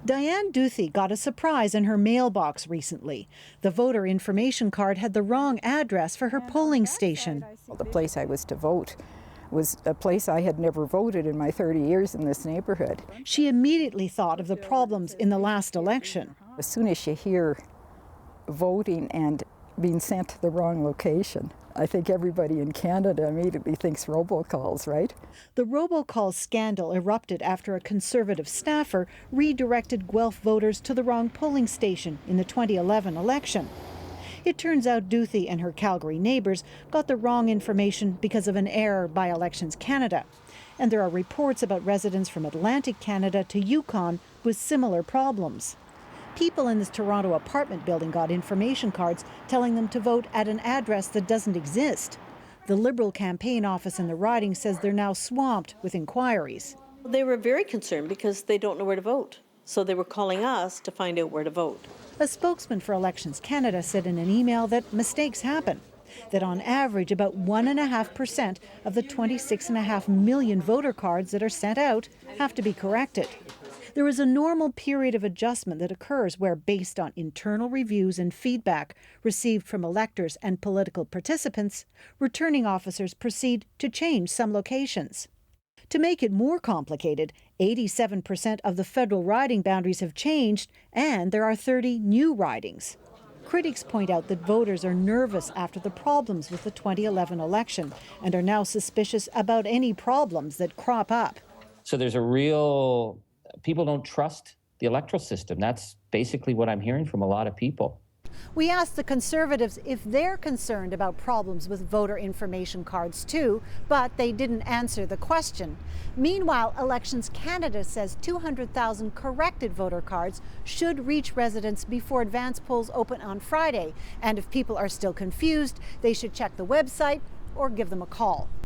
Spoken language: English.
Diane Duthie got a surprise in her mailbox recently. The voter information card had the wrong address for her polling station. The place I was to vote was a place I had never voted in my 30 years in this neighborhood. She immediately thought of the problems in the last election. As soon as you hear voting and being sent to the wrong location, I think everybody in Canada immediately thinks robocalls, right? The robocall scandal erupted after a Conservative staffer redirected Guelph voters to the wrong polling station in the 2011 election. It turns out Duthie and her Calgary neighbours got the wrong information because of an error by Elections Canada. And there are reports about residents from Atlantic Canada to Yukon with similar problems. People in this Toronto apartment building got information cards telling them to vote at an address that doesn't exist. The Liberal campaign office in the riding says they're now swamped with inquiries. They were very concerned because they don't know where to vote. So they were calling us to find out where to vote. A spokesman for Elections Canada said in an email that mistakes happen, that on average about 1.5% of the 26.5 million voter cards that are sent out have to be corrected. There is a normal period of adjustment that occurs where, based on internal reviews and feedback received from electors and political participants, returning officers proceed to change some locations. To make it more complicated, 87% of the federal riding boundaries have changed, and there are 30 new ridings. Critics point out that voters are nervous after the problems with the 2011 election and are now suspicious about any problems that crop up. So there's people don't trust the electoral system. That's basically what I'm hearing from a lot of people. We asked the Conservatives if they're concerned about problems with voter information cards too, but they didn't answer the question. Meanwhile, Elections Canada says 200,000 corrected voter cards should reach residents before advance polls open on Friday. And if people are still confused, they should check the website or give them a call.